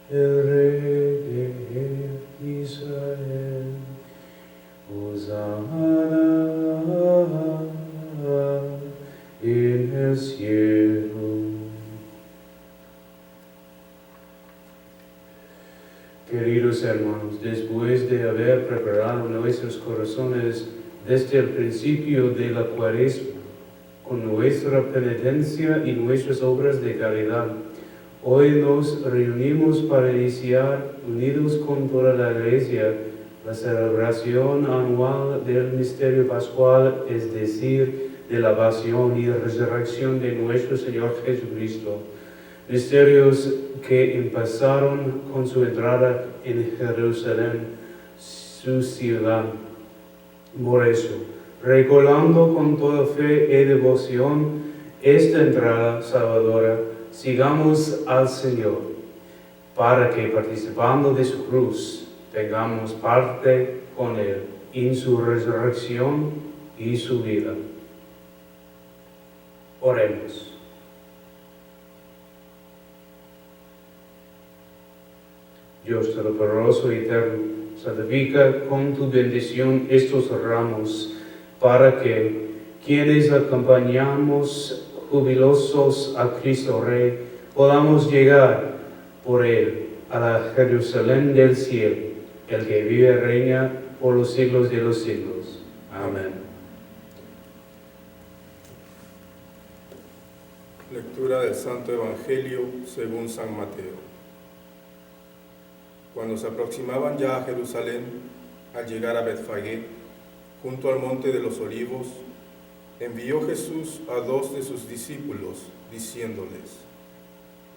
el Rey de Israel. Hosana en el cielo. Queridos hermanos, después de haber preparado nuestros corazones desde el principio de la Cuaresma, con nuestra penitencia y nuestras obras de caridad, hoy nos reunimos para iniciar, unidos con toda la Iglesia, la celebración anual del misterio pascual, es decir, de la pasión y resurrección de nuestro Señor Jesucristo. Misterios que empezaron con su entrada en Jerusalén, su ciudad. Por eso, recordando con toda fe y devoción esta entrada salvadora, sigamos al Señor, para que participando de su cruz, tengamos parte con Él en su resurrección y su vida. Oremos. Dios Todopoderoso y Eterno, santifica con tu bendición estos ramos, para que, quienes acompañamos jubilosos a Cristo Rey, podamos llegar por Él a la Jerusalén del cielo, el que vive y reina por los siglos de los siglos. Amén. Lectura del Santo Evangelio según San Mateo. Cuando se aproximaban ya a Jerusalén, al llegar a Betfagé, junto al monte de los Olivos, envió Jesús a 2 de sus discípulos, diciéndoles: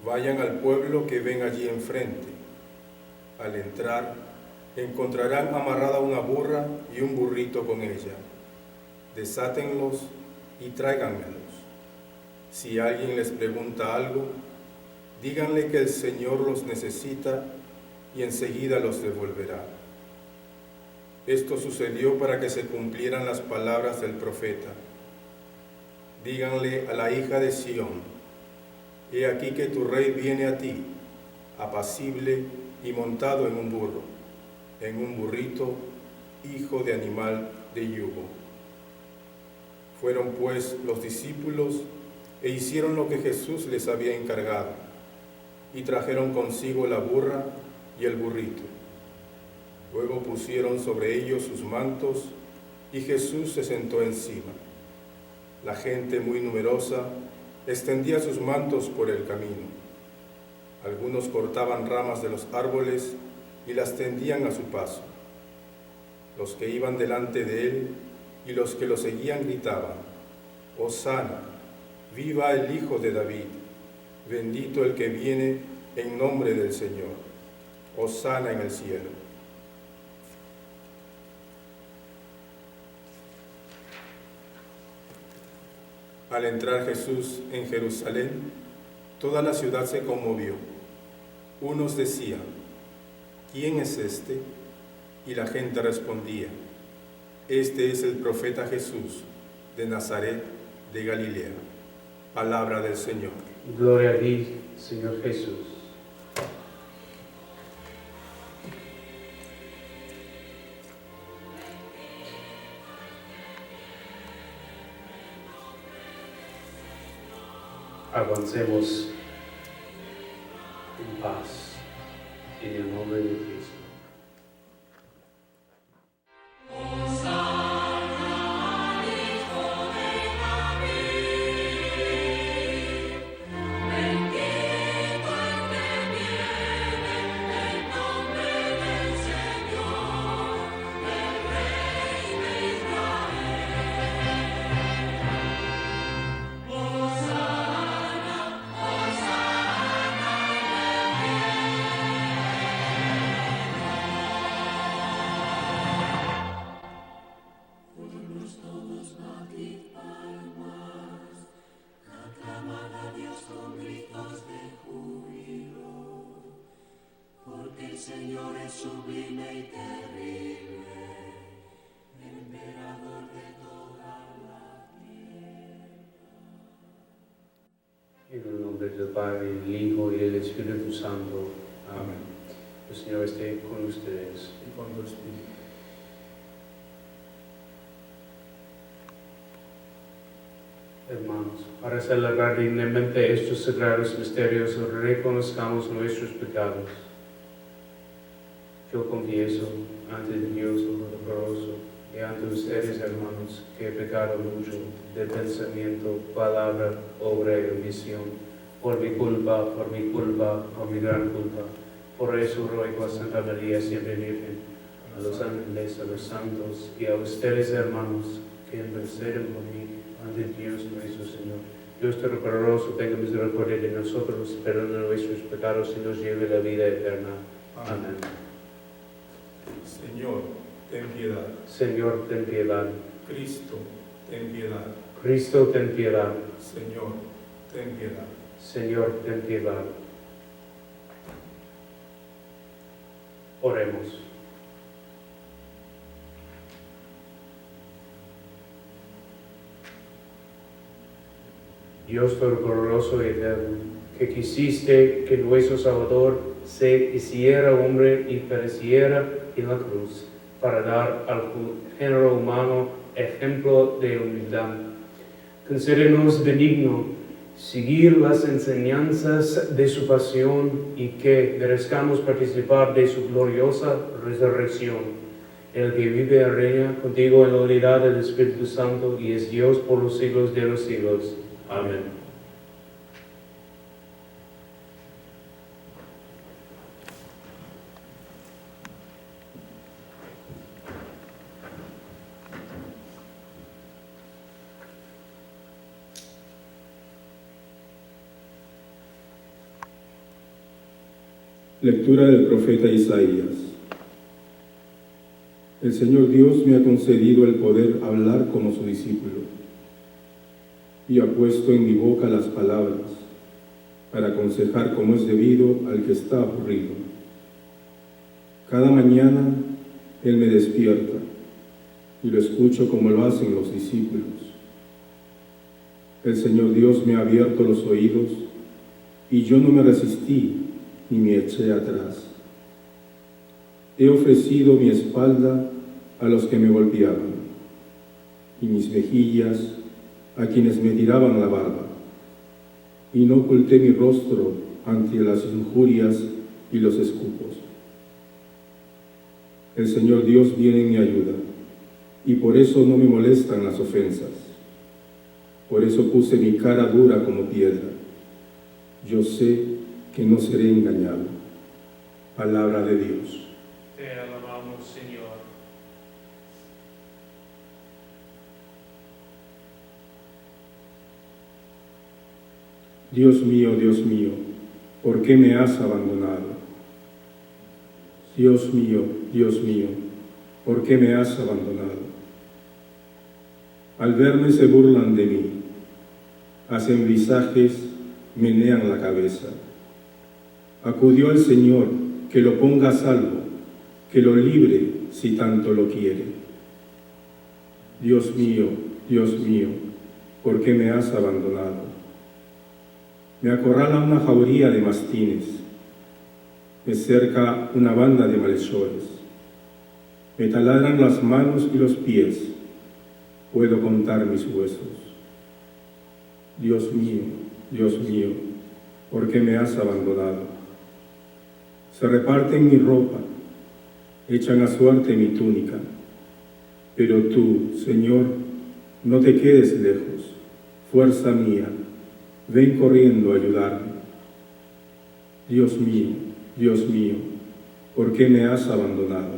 vayan al pueblo que ven allí enfrente. Al entrar, encontrarán amarrada una burra y un burrito con ella. Desátenlos y tráiganmelos. Si alguien les pregunta algo, díganle que el Señor los necesita y enseguida los devolverá. Esto sucedió para que se cumplieran las palabras del profeta. Díganle a la hija de Sión: he aquí que tu rey viene a ti, apacible y montado en un burro, en un burrito, hijo de animal de yugo. Fueron pues los discípulos e hicieron lo que Jesús les había encargado, y trajeron consigo la burra y el burrito. Luego pusieron sobre ellos sus mantos, y Jesús se sentó encima. La gente muy numerosa extendía sus mantos por el camino. Algunos cortaban ramas de los árboles y las tendían a su paso. Los que iban delante de él y los que lo seguían gritaban: Hosana, viva el Hijo de David, bendito el que viene en nombre del Señor. Hosana en el cielo. Al entrar Jesús en Jerusalén, toda la ciudad se conmovió. Unos decían: ¿quién es este? Y la gente respondía: este es el profeta Jesús, de Nazaret de Galilea. Palabra del Señor. Gloria a ti, Señor Jesús. Avancemos en paz, en el nombre de Cristo. Señor es sublime y terrible, emperador de toda la tierra. En el nombre del Padre, el Hijo y el Espíritu Santo. Amén. Amén. El Señor esté con ustedes. Y con tu espíritu. Hermanos, para celebrar dignamente estos sagrados misterios, reconozcamos nuestros pecados. Yo confieso ante Dios Todopoderoso y ante ustedes, hermanos, que he pecado mucho de pensamiento, palabra, obra y omisión, por mi culpa, por mi gran culpa. Por eso ruego a Santa María, siempre Virgen, a los ángeles, a los santos y a ustedes, hermanos, que interceden por mí ante Dios nuestro Señor. Dios Todopoderoso, tenga misericordia de nosotros, perdone nuestros pecados y nos lleve a la vida eterna. Amén. Señor, ten piedad. Señor, ten piedad. Cristo, ten piedad. Cristo, ten piedad. Señor, ten piedad. Señor, ten piedad. Oremos. Dios Todopoderoso y eterno, que quisiste que nuestro Salvador se hiciera hombre y pereciera en la cruz, para dar al género humano ejemplo de humildad. Concédenos benigno seguir las enseñanzas de su pasión y que merezcamos participar de su gloriosa resurrección, el que vive y reina contigo en la unidad del Espíritu Santo y es Dios por los siglos de los siglos. Amén. Lectura del profeta Isaías. El Señor Dios me ha concedido el poder hablar como su discípulo y ha puesto en mi boca las palabras para aconsejar como es debido al que está aburrido. Cada mañana Él me despierta y lo escucho como lo hacen los discípulos. El Señor Dios me ha abierto los oídos y yo no me resistí ni me eché atrás. He ofrecido mi espalda a los que me golpeaban y mis mejillas a quienes me tiraban la barba, y no oculté mi rostro ante las injurias y los escupos. El Señor Dios viene en mi ayuda, y por eso no me molestan las ofensas. Por eso puse mi cara dura como piedra. Yo sé que no seré engañado. Palabra de Dios. Te alabamos, Señor. Dios mío, ¿por qué me has abandonado? Dios mío, ¿por qué me has abandonado? Al verme se burlan de mí, hacen visajes, menean la cabeza. Acudió el Señor, que lo ponga a salvo, que lo libre si tanto lo quiere. Dios mío, ¿por qué me has abandonado? Me acorrala una jauría de mastines, me cerca una banda de malhechores, me taladran las manos y los pies, puedo contar mis huesos. Dios mío, ¿por qué me has abandonado? Se reparten mi ropa, echan a suerte mi túnica, pero tú, Señor, no te quedes lejos, fuerza mía, ven corriendo a ayudarme. Dios mío, ¿por qué me has abandonado?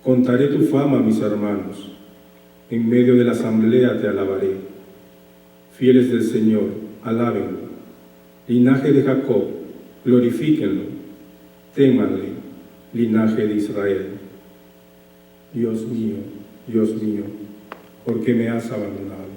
Contaré tu fama a mis hermanos, en medio de la asamblea te alabaré. Fieles del Señor, alábenlo. Linaje de Jacob, glorifíquenlo. Témanle, linaje de Israel. Dios mío, ¿por qué me has abandonado?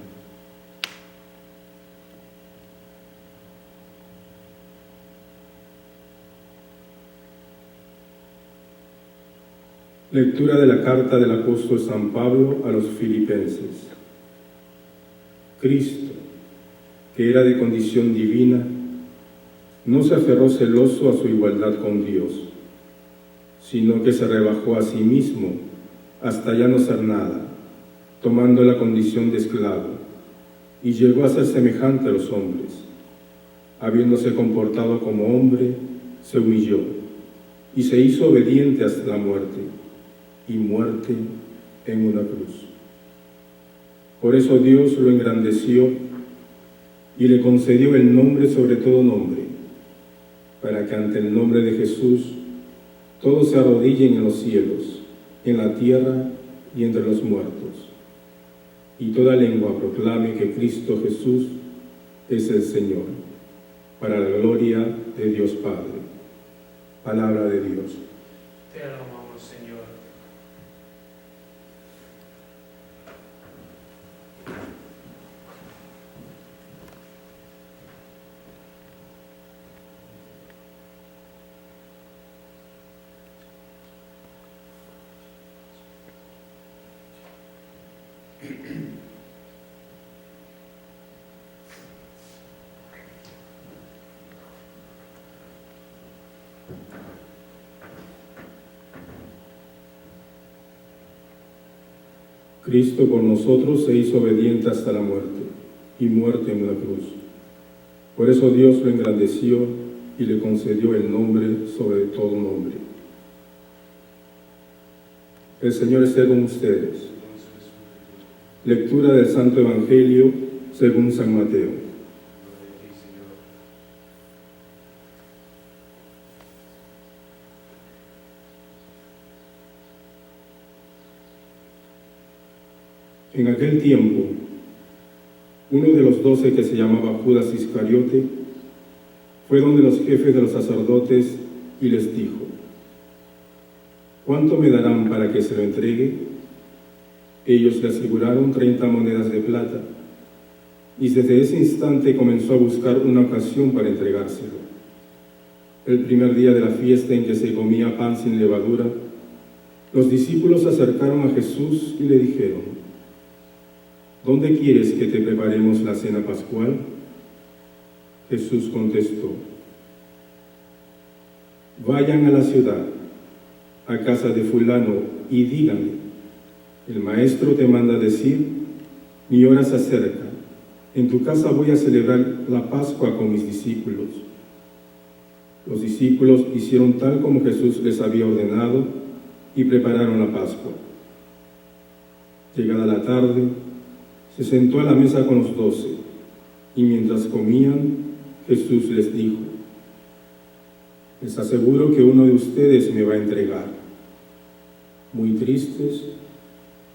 Lectura de la carta del apóstol San Pablo a los Filipenses. Cristo, que era de condición divina, no se aferró celoso a su igualdad con Dios, sino que se rebajó a sí mismo hasta ya no ser nada, tomando la condición de esclavo, y llegó a ser semejante a los hombres. Habiéndose comportado como hombre, se humilló y se hizo obediente hasta la muerte, y muerte en una cruz. Por eso Dios lo engrandeció y le concedió el nombre sobre todo nombre, para que ante el nombre de Jesús todos se arrodillen en los cielos, en la tierra y entre los muertos, y toda lengua proclame que Cristo Jesús es el Señor, para la gloria de Dios Padre. Palabra de Dios. Te alabamos, Señor. Cristo por nosotros se hizo obediente hasta la muerte, y muerte en la cruz. Por eso Dios lo engrandeció y le concedió el nombre sobre todo nombre. El Señor esté con ustedes. Lectura del Santo Evangelio según San Mateo. En aquel tiempo, uno de los 12 que se llamaba Judas Iscariote fue donde los jefes de los sacerdotes y les dijo: ¿cuánto me darán para que se lo entregue? Ellos le aseguraron 30 monedas de plata, y desde ese instante comenzó a buscar una ocasión para entregárselo. El primer día de la fiesta en que se comía pan sin levadura, los discípulos se acercaron a Jesús y le dijeron: ¿dónde quieres que te preparemos la cena pascual? Jesús contestó: vayan a la ciudad, a casa de fulano, y díganle: el maestro te manda decir, mi hora se acerca, en tu casa voy a celebrar la Pascua con mis discípulos. Los discípulos hicieron tal como Jesús les había ordenado y prepararon la Pascua. Llegada la tarde, se sentó a la mesa con los 12, y mientras comían, Jesús les dijo: les aseguro que uno de ustedes me va a entregar. Muy tristes,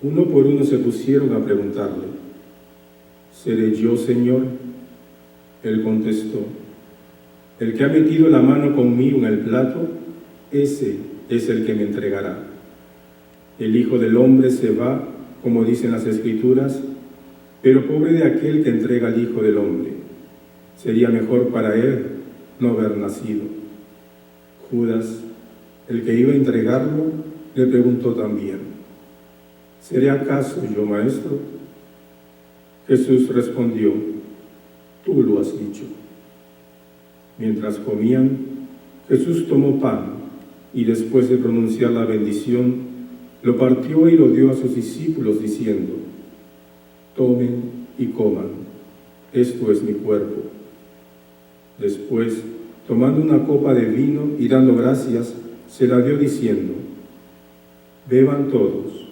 uno por uno se pusieron a preguntarle: ¿seré yo, Señor? Él contestó: el que ha metido la mano conmigo en el plato, ese es el que me entregará. El Hijo del Hombre se va, como dicen las Escrituras, pero pobre de aquel que entrega al Hijo del Hombre. Sería mejor para él no haber nacido. Judas, el que iba a entregarlo, le preguntó también: ¿seré acaso yo, maestro? Jesús respondió: tú lo has dicho. Mientras comían, Jesús tomó pan y después de pronunciar la bendición, lo partió y lo dio a sus discípulos diciendo: tomen y coman, esto es mi cuerpo. Después, tomando una copa de vino y dando gracias, se la dio diciendo: beban todos,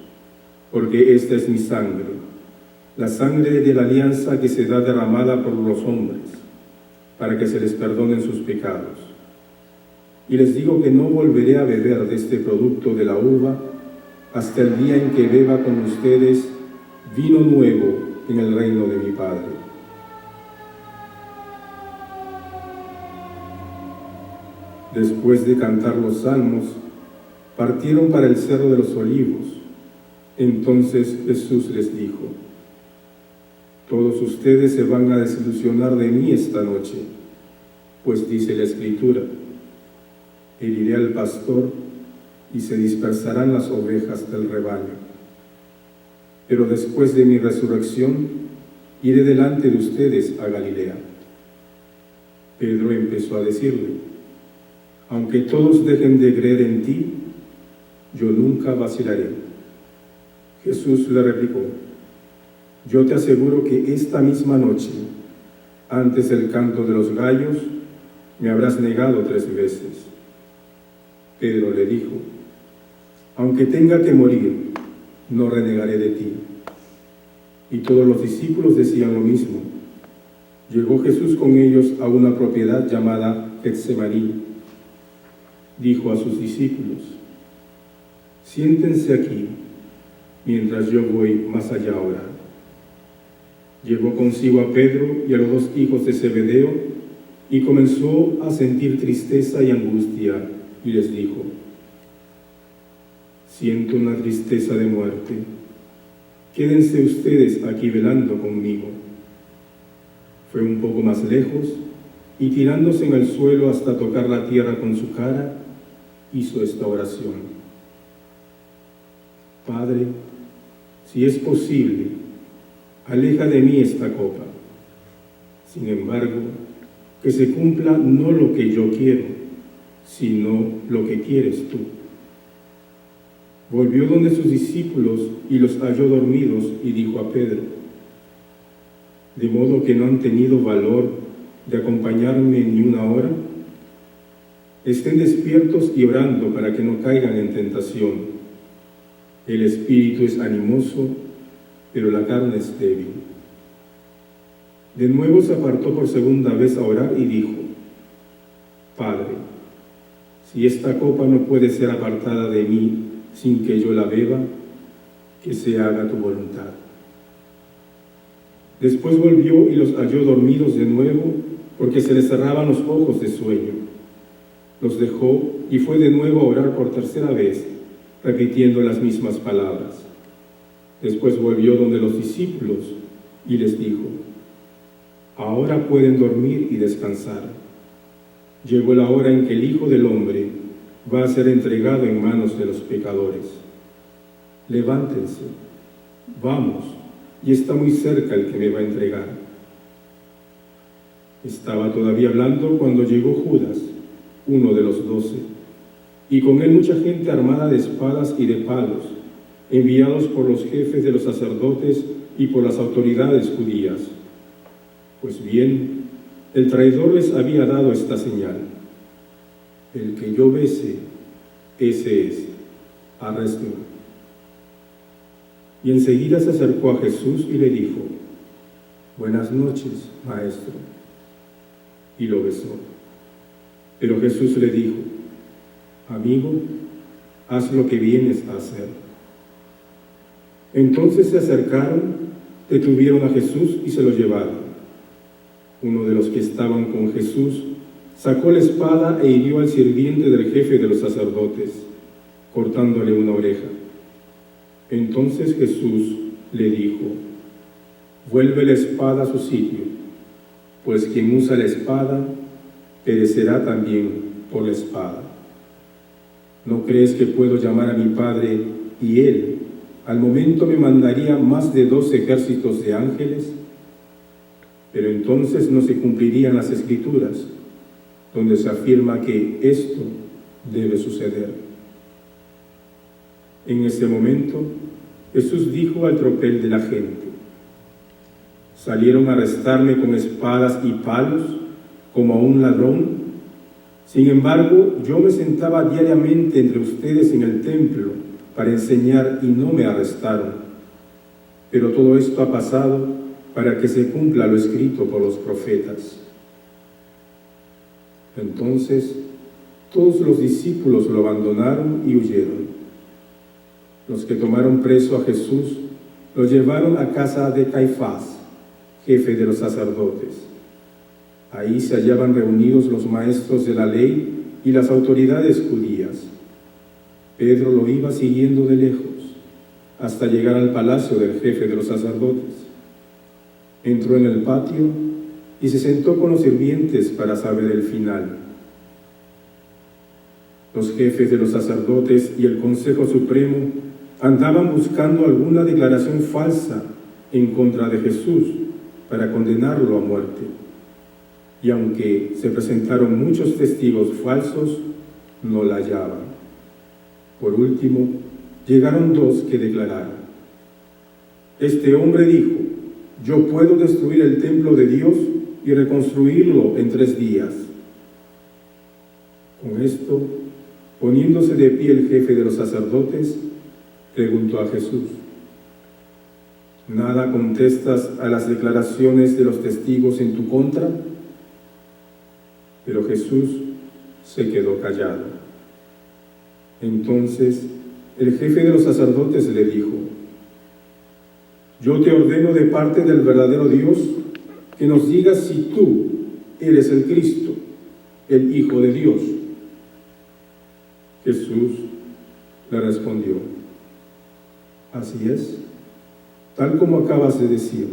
porque esta es mi sangre, la sangre de la alianza que se da derramada por los hombres, para que se les perdonen sus pecados. Y les digo que no volveré a beber de este producto de la uva hasta el día en que beba con ustedes vino nuevo en el reino de mi Padre. Después de cantar los salmos, partieron para el Cerro de los Olivos. Entonces Jesús les dijo: todos ustedes se van a desilusionar de mí esta noche, pues dice la Escritura: heriré al pastor y se dispersarán las ovejas del rebaño. Pero después de mi resurrección, iré delante de ustedes a Galilea. Pedro empezó a decirle: aunque todos dejen de creer en ti, yo nunca vacilaré. Jesús le replicó: yo te aseguro que esta misma noche, antes del canto de los gallos, me habrás negado 3 veces. Pedro le dijo: aunque tenga que morir, no renegaré de ti. Y todos los discípulos decían lo mismo. Llegó Jesús con ellos a una propiedad llamada Getsemaní. Dijo a sus discípulos: siéntense aquí, mientras yo voy más allá a orar. Llevó consigo a Pedro y a los 2 hijos de Zebedeo y comenzó a sentir tristeza y angustia, y les dijo: siento una tristeza de muerte. Quédense ustedes aquí velando conmigo. Fue un poco más lejos y tirándose en el suelo hasta tocar la tierra con su cara, hizo esta oración: Padre, si es posible, aleja de mí esta copa. Sin embargo, que se cumpla no lo que yo quiero, sino lo que quieres tú. Volvió donde sus discípulos y los halló dormidos y dijo a Pedro: ¿de modo que no han tenido valor de acompañarme ni una hora? Estén despiertos y orando para que no caigan en tentación. El espíritu es animoso, pero la carne es débil. De nuevo se apartó por segunda vez a orar y dijo: Padre, si esta copa no puede ser apartada de mí sin que yo la beba, que se haga tu voluntad. Después volvió y los halló dormidos de nuevo, porque se les cerraban los ojos de sueño. Los dejó y fue de nuevo a orar por 3ª vez, repitiendo las mismas palabras. Después volvió donde los discípulos y les dijo: ahora pueden dormir y descansar. Llegó la hora en que el Hijo del Hombre va a ser entregado en manos de los pecadores. Levántense, vamos, y está muy cerca el que me va a entregar. Estaba todavía hablando cuando llegó Judas, uno de los 12, y con él mucha gente armada de espadas y de palos, enviados por los jefes de los sacerdotes y por las autoridades judías. Pues bien, el traidor les había dado esta señal: el que yo bese, ese es, arréstenlo. Y enseguida se acercó a Jesús y le dijo: buenas noches, maestro. Y lo besó. Pero Jesús le dijo: amigo, haz lo que vienes a hacer. Entonces se acercaron, detuvieron a Jesús y se lo llevaron. Uno de los que estaban con Jesús sacó la espada e hirió al sirviente del jefe de los sacerdotes, cortándole una oreja. Entonces Jesús le dijo: vuelve la espada a su sitio, pues quien usa la espada perecerá también por la espada. ¿No crees que puedo llamar a mi Padre y Él al momento me mandaría más de 2 ejércitos de ángeles? Pero entonces no se cumplirían las Escrituras, donde se afirma que esto debe suceder. En ese momento, Jesús dijo al tropel de la gente: ¿salieron a arrestarme con espadas y palos como a un ladrón? Sin embargo, yo me sentaba diariamente entre ustedes en el templo para enseñar y no me arrestaron. Pero todo esto ha pasado para que se cumpla lo escrito por los profetas. Entonces, todos los discípulos lo abandonaron y huyeron. Los que tomaron preso a Jesús lo llevaron a casa de Caifás, jefe de los sacerdotes. Ahí se hallaban reunidos los maestros de la ley y las autoridades judías. Pedro lo iba siguiendo de lejos, hasta llegar al palacio del jefe de los sacerdotes. Entró en el patio y se sentó con los sirvientes para saber el final. Los jefes de los sacerdotes y el Consejo Supremo andaban buscando alguna declaración falsa en contra de Jesús para condenarlo a muerte. y aunque se presentaron muchos testigos falsos, no la hallaban. Por último, llegaron dos que declararon: este hombre dijo, yo puedo destruir el templo de Dios y reconstruirlo en 3 días. Con esto, poniéndose de pie el jefe de los sacerdotes, preguntó a Jesús: ¿nada contestas a las declaraciones de los testigos en tu contra? Pero Jesús se quedó callado. Entonces el jefe de los sacerdotes le dijo: yo te ordeno de parte del verdadero Dios que nos digas si tú eres el Cristo, el Hijo de Dios. Jesús le respondió: así es, tal como acabas de decir.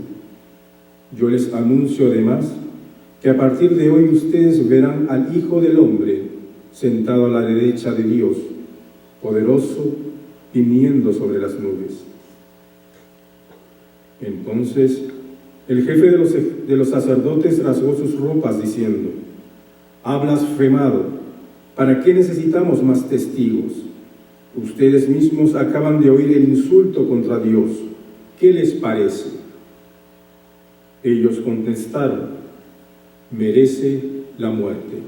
Yo les anuncio además que a partir de hoy ustedes verán al Hijo del Hombre sentado a la derecha de Dios, poderoso, viniendo sobre las nubes. Entonces el jefe de los sacerdotes rasgó sus ropas diciendo: ha blasfemado, ¿para qué necesitamos más testigos? Ustedes mismos acaban de oír el insulto contra Dios. ¿Qué les parece? Ellos contestaron: merece la muerte.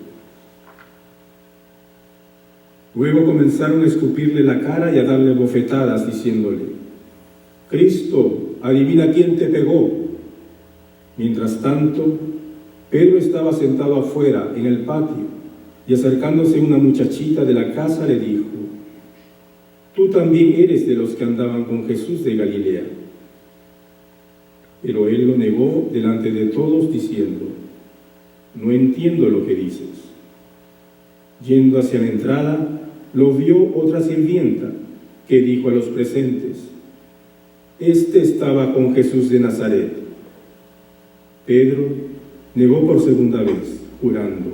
Luego comenzaron a escupirle la cara y a darle bofetadas, diciéndole: Cristo, adivina quién te pegó. Mientras tanto, Pedro estaba sentado afuera, en el patio, y acercándose una muchachita de la casa le dijo: tú también eres de los que andaban con Jesús de Galilea. Pero él lo negó delante de todos, diciendo: no entiendo lo que dices. Yendo hacia la entrada, lo vio otra sirvienta, que dijo a los presentes: este estaba con Jesús de Nazaret. Pedro negó por segunda vez, jurando: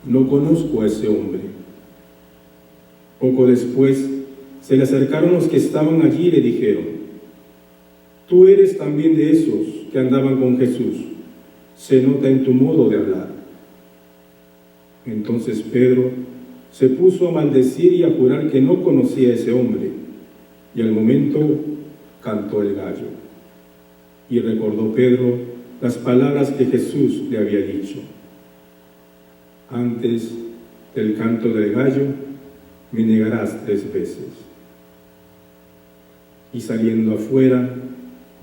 no conozco a ese hombre. Poco después se le acercaron los que estaban allí y le dijeron: tú eres también de esos que andaban con Jesús, se nota en tu modo de hablar. Entonces Pedro se puso a maldecir y a jurar que no conocía a ese hombre, y al momento cantó el gallo. Y recordó Pedro las palabras que Jesús le había dicho: antes del canto del gallo me negarás 3 veces. Y saliendo afuera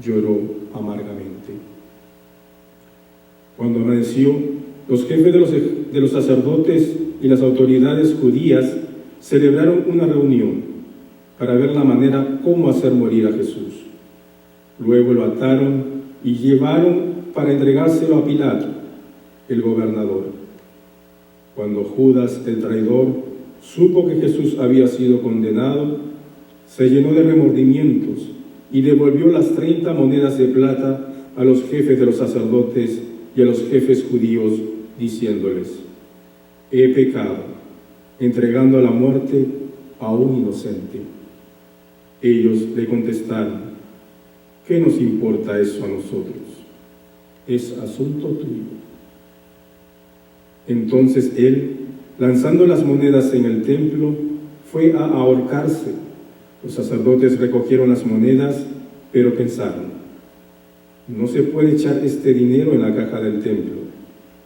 lloró amargamente. Cuando amaneció, los jefes de los sacerdotes y las autoridades judías celebraron una reunión para ver la manera cómo hacer morir a Jesús. Luego lo ataron y llevaron para entregárselo a Pilato, el gobernador. Cuando Judas, el traidor, supo que Jesús había sido condenado, se llenó de remordimientos y devolvió las 30 monedas de plata a los jefes de los sacerdotes y a los jefes judíos, diciéndoles: he pecado, entregando a la muerte a un inocente. Ellos le contestaron: ¿qué nos importa eso a nosotros? Es asunto tuyo. Entonces él, lanzando las monedas en el templo, fue a ahorcarse. Los sacerdotes recogieron las monedas, pero pensaron: no se puede echar este dinero en la caja del templo,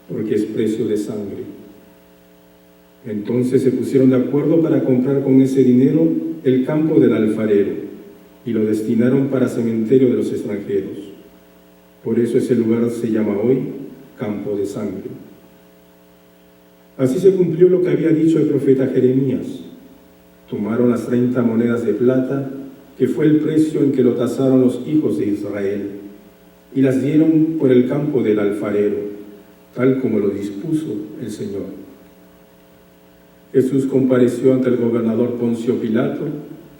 porque es precio de sangre. Entonces se pusieron de acuerdo para comprar con ese dinero el campo del alfarero, y lo destinaron para cementerio de los extranjeros. Por eso ese lugar se llama hoy Campo de Sangre. Así se cumplió lo que había dicho el profeta Jeremías. Tomaron las 30 monedas de plata, que fue el precio en que lo tasaron los hijos de Israel, y las dieron por el campo del alfarero, tal como lo dispuso el Señor. Jesús compareció ante el gobernador Poncio Pilato,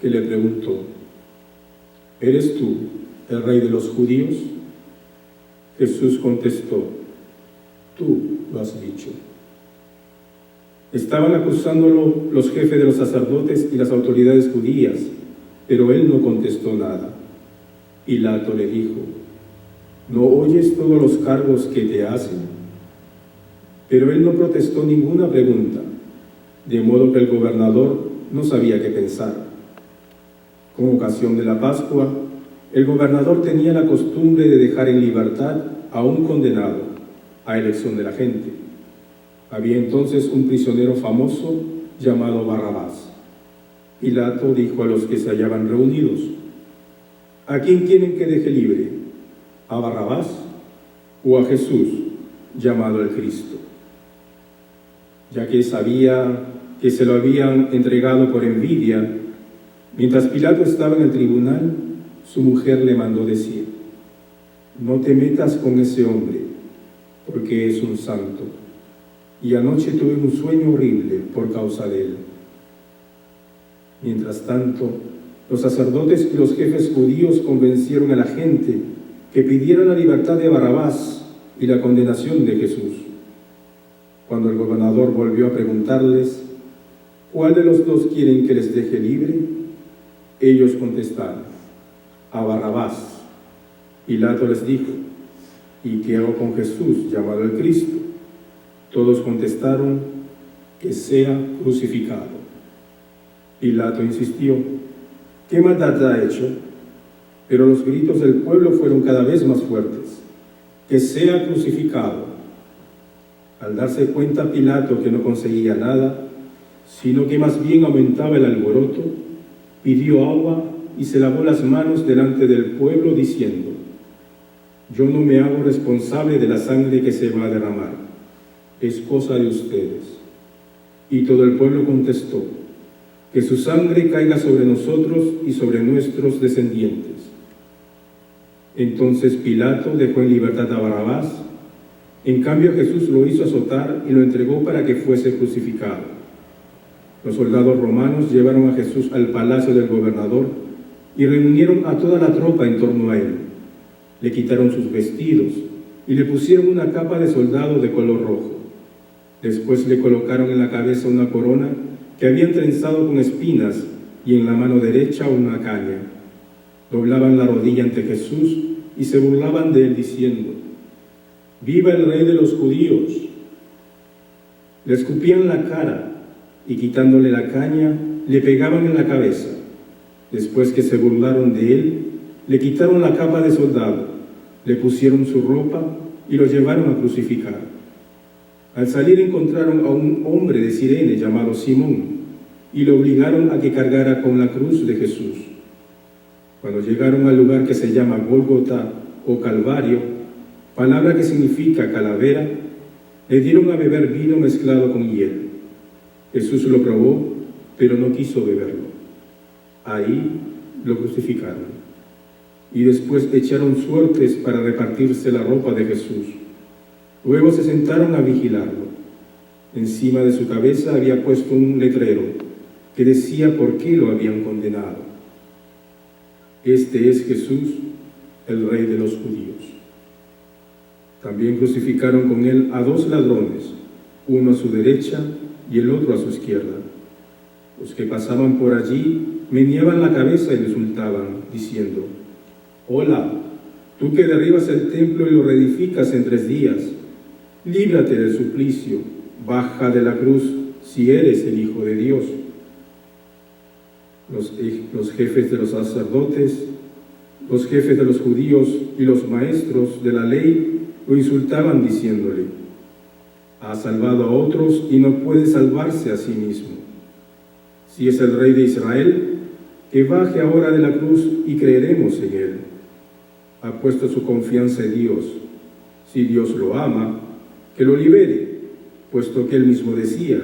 que le preguntó: ¿eres tú el rey de los judíos? Jesús contestó: tú lo has dicho. Estaban acusándolo los jefes de los sacerdotes y las autoridades judías, pero él no contestó nada. Pilato le dijo: ¿no oyes todos los cargos que te hacen? Pero él no protestó ninguna pregunta, de modo que el gobernador no sabía qué pensar. Con ocasión de la Pascua, el gobernador tenía la costumbre de dejar en libertad a un condenado, a elección de la gente. Había entonces un prisionero famoso llamado Barrabás. Pilato dijo a los que se hallaban reunidos: ¿a quién quieren que deje libre? ¿A Barrabás o a Jesús, llamado el Cristo? Ya que sabía que se lo habían entregado por envidia, mientras Pilato estaba en el tribunal, su mujer le mandó decir: no te metas con ese hombre, porque es un santo, y anoche tuve un sueño horrible por causa de él. Mientras tanto, los sacerdotes y los jefes judíos convencieron a la gente que pidiera la libertad de Barrabás y la condenación de Jesús. Cuando el gobernador volvió a preguntarles: ¿cuál de los dos quieren que les deje libre? Ellos contestaron: a Barrabás. Pilato les dijo: ¿y qué hago con Jesús, llamado el Cristo? Todos contestaron: que sea crucificado. Pilato insistió: ¿qué maldad ha hecho? Pero los gritos del pueblo fueron cada vez más fuertes: que sea crucificado. Al darse cuenta Pilato que no conseguía nada, sino que más bien aumentaba el alboroto, pidió agua y se lavó las manos delante del pueblo, diciendo: yo no me hago responsable de la sangre que se va a derramar, es cosa de ustedes. Y todo el pueblo contestó: que su sangre caiga sobre nosotros y sobre nuestros descendientes. Entonces Pilato dejó en libertad a Barrabás. En cambio Jesús lo hizo azotar y lo entregó para que fuese crucificado. Los soldados romanos llevaron a Jesús al palacio del gobernador y reunieron a toda la tropa en torno a él. Le quitaron sus vestidos y le pusieron una capa de soldado de color rojo. Después le colocaron en la cabeza una corona que habían trenzado con espinas y en la mano derecha una caña. Doblaban la rodilla ante Jesús y se burlaban de él diciendo: ¡viva el Rey de los judíos! Le escupían la cara y quitándole la caña le pegaban en la cabeza. Después que se burlaron de él, le quitaron la capa de soldado, le pusieron su ropa y lo llevaron a crucificar. Al salir encontraron a un hombre de Cirene llamado Simón y lo obligaron a que cargara con la cruz de Jesús. Cuando llegaron al lugar que se llama Gólgota o Calvario, palabra que significa calavera, le dieron a beber vino mezclado con hiel. Jesús lo probó, pero no quiso beberlo. Ahí lo crucificaron. Y después echaron suertes para repartirse la ropa de Jesús. Luego se sentaron a vigilarlo. Encima de su cabeza había puesto un letrero que decía por qué lo habían condenado: este es Jesús, el Rey de los judíos. También crucificaron con él a 2 ladrones, uno a su derecha y el otro a su izquierda. Los que pasaban por allí meneaban la cabeza y le insultaban, diciendo: hola, tú que derribas el templo y lo reedificas en 3 días, líbrate del suplicio, baja de la cruz si eres el Hijo de Dios. Los jefes de los sacerdotes, los jefes de los judíos y los maestros de la ley lo insultaban diciéndole: ha salvado a otros y no puede salvarse a sí mismo. Si es el Rey de Israel, que baje ahora de la cruz y creeremos en él. Ha puesto su confianza en Dios. Si Dios lo ama, que lo libere, puesto que él mismo decía: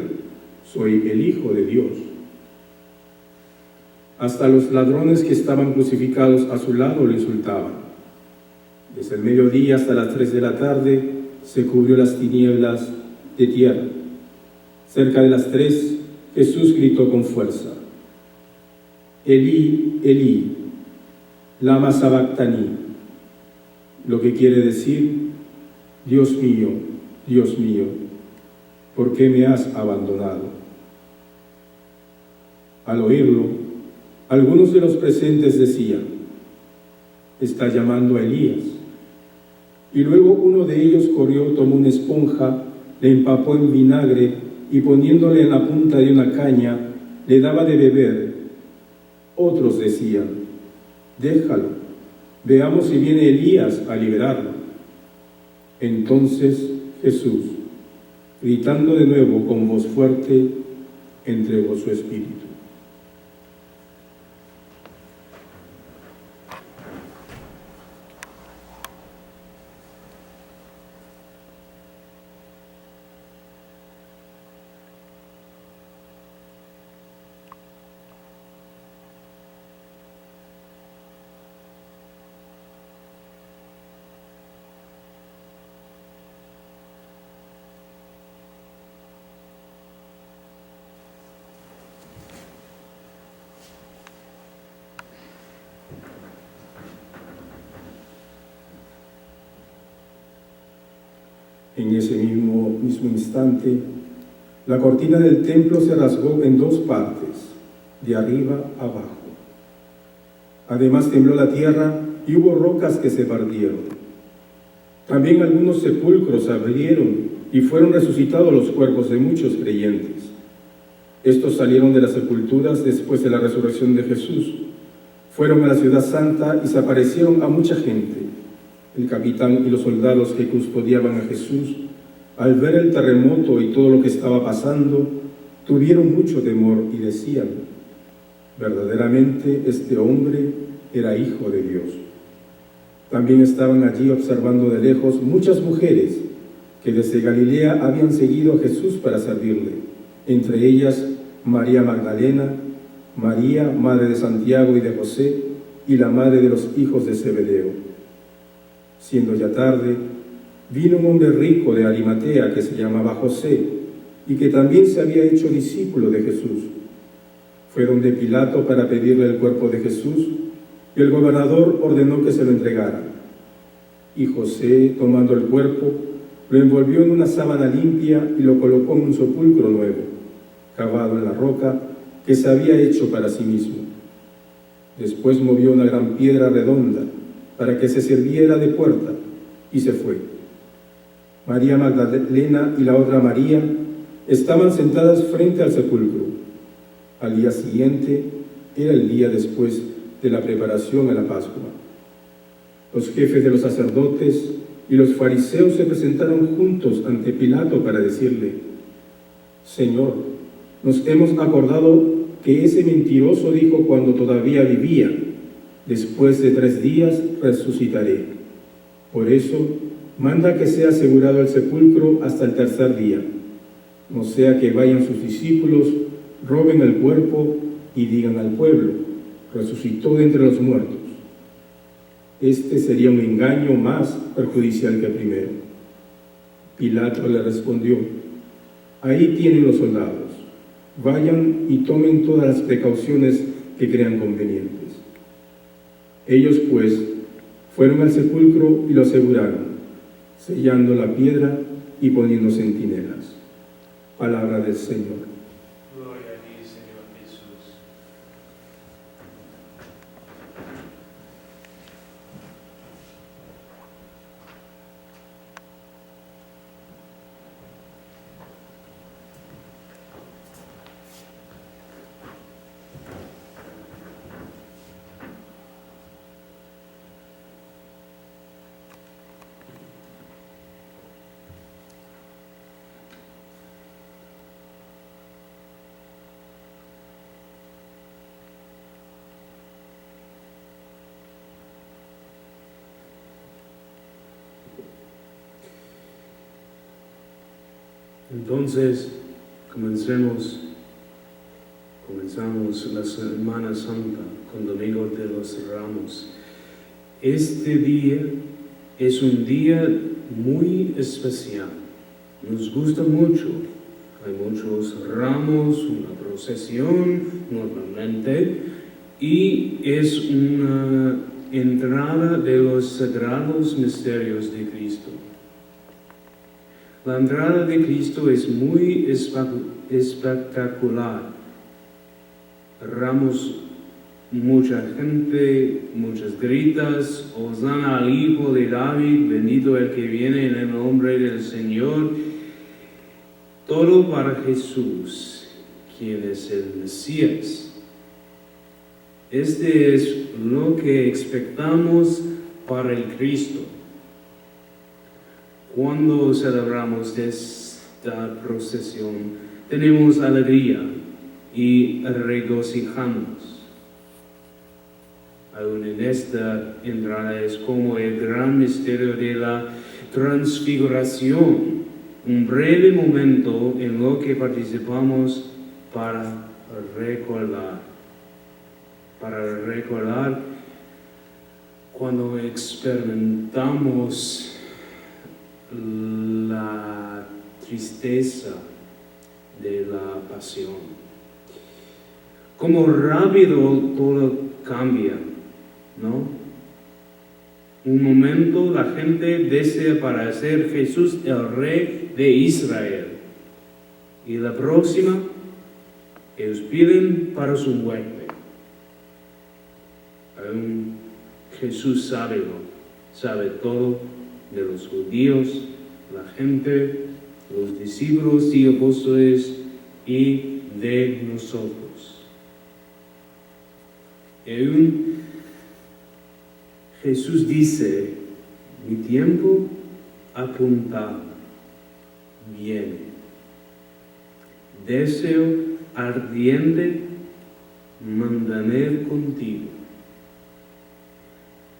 soy el Hijo de Dios. Hasta los ladrones que estaban crucificados a su lado lo insultaban. Desde el mediodía hasta las 3 de la tarde se cubrió las tinieblas de tierra. Cerca de las 3, Jesús gritó con fuerza: Elí, Elí, lama sabactani, lo que quiere decir: Dios mío, ¿por qué me has abandonado? Al oírlo, algunos de los presentes decían: está llamando a Elías. Y luego uno de ellos corrió, tomó una esponja le empapó en vinagre y poniéndole en la punta de una caña, le daba de beber. Otros decían: déjalo, veamos si viene Elías a liberarlo. Entonces Jesús, gritando de nuevo con voz fuerte, entregó su espíritu. En ese mismo instante, la cortina del templo se rasgó en dos partes, de arriba abajo. Además tembló la tierra y hubo rocas que se partieron. También algunos sepulcros se abrieron y fueron resucitados los cuerpos de muchos creyentes. Estos salieron de las sepulturas después de la resurrección de Jesús. Fueron a la ciudad santa y se aparecieron a mucha gente. El capitán y los soldados que custodiaban a Jesús, al ver el terremoto y todo lo que estaba pasando, tuvieron mucho temor y decían: verdaderamente este hombre era Hijo de Dios. También estaban allí observando de lejos muchas mujeres que desde Galilea habían seguido a Jesús para servirle, entre ellas María Magdalena, María, madre de Santiago y de José, y la madre de los hijos de Zebedeo. Siendo ya tarde, vino un hombre rico de Arimatea que se llamaba José y que también se había hecho discípulo de Jesús. Fue donde Pilato para pedirle el cuerpo de Jesús y el gobernador ordenó que se lo entregara. Y José, tomando el cuerpo, lo envolvió en una sábana limpia y lo colocó en un sepulcro nuevo, cavado en la roca que se había hecho para sí mismo. Después movió una gran piedra redonda para que se sirviera de puerta, y se fue. María Magdalena y la otra María estaban sentadas frente al sepulcro. Al día siguiente era el día después de la preparación a la Pascua. Los jefes de los sacerdotes y los fariseos se presentaron juntos ante Pilato para decirle: Señor, nos hemos acordado que ese mentiroso dijo cuando todavía vivía: después de 3 días resucitaré. Por eso, manda que sea asegurado el sepulcro hasta el tercer día, no sea que vayan sus discípulos, roben el cuerpo y digan al pueblo: resucitó de entre los muertos. Este sería un engaño más perjudicial que el primero. Pilato le respondió: ahí tienen los soldados, vayan y tomen todas las precauciones que crean convenientes. Ellos pues fueron al sepulcro y lo aseguraron, sellando la piedra y poniendo centinelas. Palabra del Señor. Gloria a ti, Señor Jesús. Entonces, comenzamos la Semana Santa con Domingo de los Ramos. Este día es un día muy especial. Nos gusta mucho. Hay muchos ramos, una procesión normalmente, y es una entrada de los sagrados misterios de Cristo. La entrada de Cristo es muy espectacular. Ramos, mucha gente, muchas gritas: Hosana al Hijo de David, bendito el que viene en el nombre del Señor. todo para Jesús, quien es el Mesías. Este es lo que expectamos para el Cristo. Cuando celebramos esta procesión, tenemos alegría y regocijamos. Aún en esta entrada es como el gran misterio de la transfiguración, un breve momento en lo que participamos para recordar cuando experimentamos la tristeza de la pasión. Como rápido todo cambia, ¿no? Un momento la gente desea para hacer Jesús el rey de Israel. Y la próxima, ellos piden para su muerte. Aún Jesús sabe todo de los judíos, la gente, los discípulos y apóstoles y de nosotros. Aún Jesús dice, mi tiempo apuntado viene. Deseo ardiente mantener contigo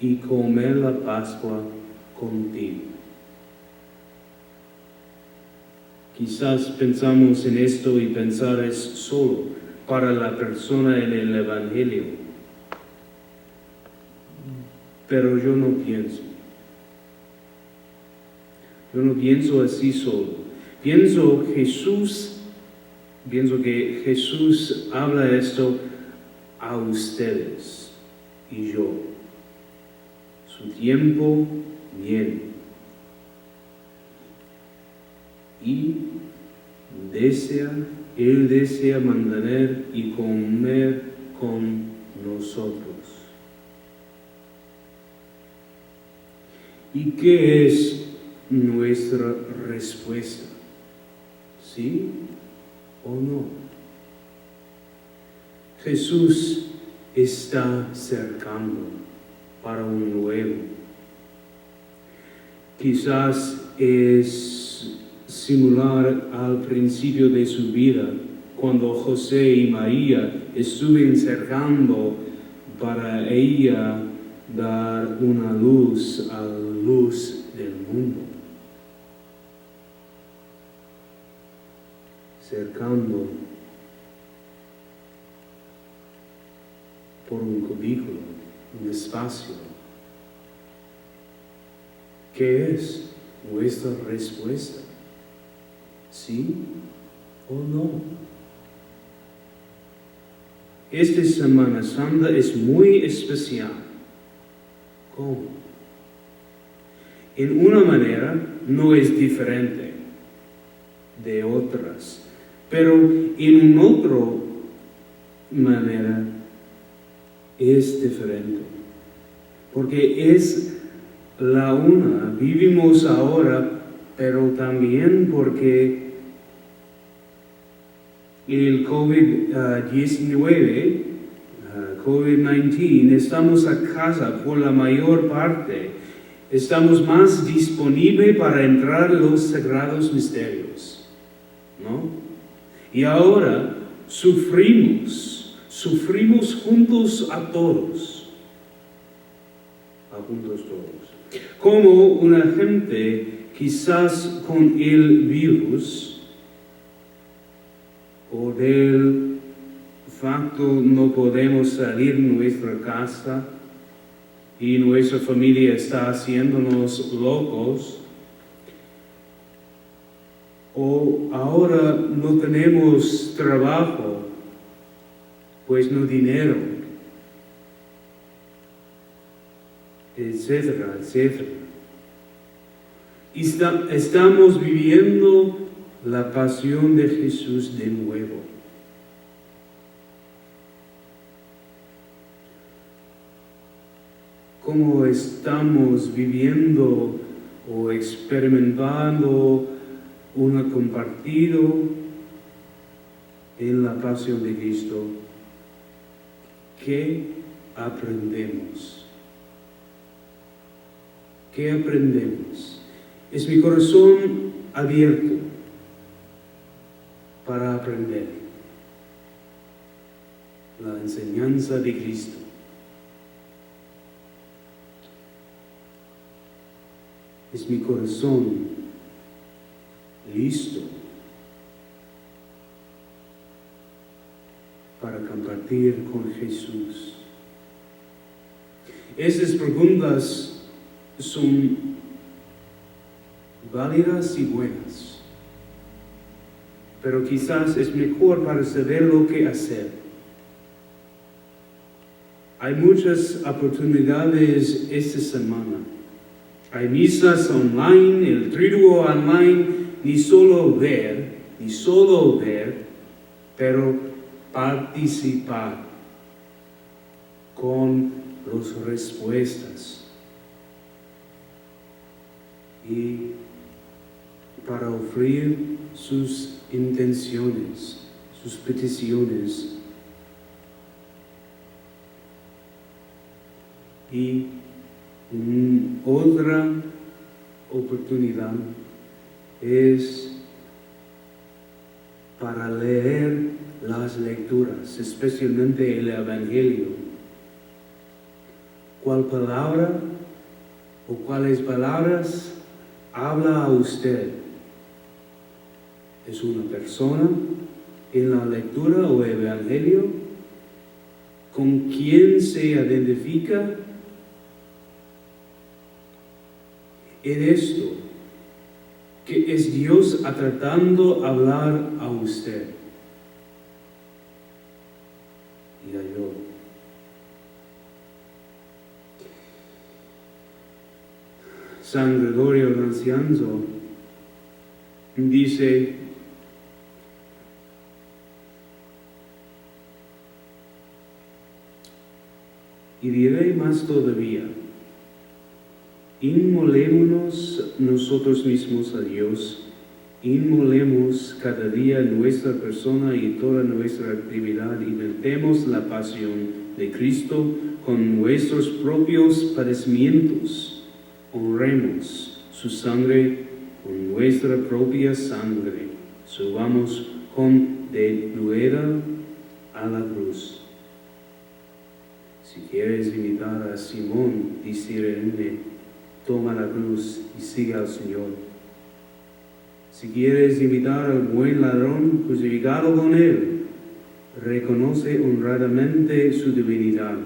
y comer la Pascua contigo. Quizás pensamos en esto y pensar es solo para la persona en el Evangelio. Pero yo no pienso. Yo no pienso así solo. Pienso que Jesús habla esto a ustedes y yo. Su tiempo viene. Y Él desea mantener y comer con nosotros. ¿Y qué es nuestra respuesta? ¿Sí o no? Jesús está cercando para un nuevo. Quizás es similar al principio de su vida, cuando José y María estuvieron cercando para ella dar una luz a la luz del mundo. Cercando por un cubículo, un espacio. ¿Qué es nuestra respuesta? ¿Sí o no? Esta Semana Santa es muy especial. ¿Cómo? En una manera no es diferente de otras, pero en otra manera es diferente. Porque es la una, vivimos ahora, pero también porque el COVID-19, COVID-19, estamos a casa por la mayor parte. Estamos más disponibles para entrar en los sagrados misterios, ¿no? Y ahora sufrimos juntos a todos. Como una gente quizás con el virus o del facto no podemos salir de nuestra casa y nuestra familia está haciéndonos locos, o ahora no tenemos trabajo, pues no dinero, etcétera, etcétera. Estamos viviendo la pasión de Jesús de nuevo. ¿Cómo estamos viviendo o experimentando un compartido en la pasión de Cristo, ¿qué aprendemos? ¿Qué aprendemos? Es mi corazón abierto para aprender la enseñanza de Cristo. Es mi corazón listo para compartir con Jesús. Esas preguntas son válidas y buenas, pero quizás es mejor para saber lo que hacer. Hay muchas oportunidades esta semana. Hay misas online, el triduo online, ni solo ver, pero participar con las respuestas y para ofrecer sus intenciones, sus peticiones. Y otra oportunidad es para leer las lecturas, especialmente el Evangelio. ¿Cuál palabra o cuáles palabras habla a usted? ¿Es una persona en la lectura o Evangelio? ¿Con quién se identifica? En esto, que es Dios tratando de hablar a usted y a yo. San Gregorio Nacianzo dice: y diré más todavía, inmolémonos nosotros mismos a Dios, inmolemos cada día nuestra persona y toda nuestra actividad, inventemos la pasión de Cristo con nuestros propios padecimientos, honremos su sangre con nuestra propia sangre, subamos con denueda a la cruz. Si quieres imitar a Simón, di Sirene, toma la cruz y sigue al Señor. Si quieres imitar al buen ladrón, crucificado con él, reconoce honradamente su divinidad.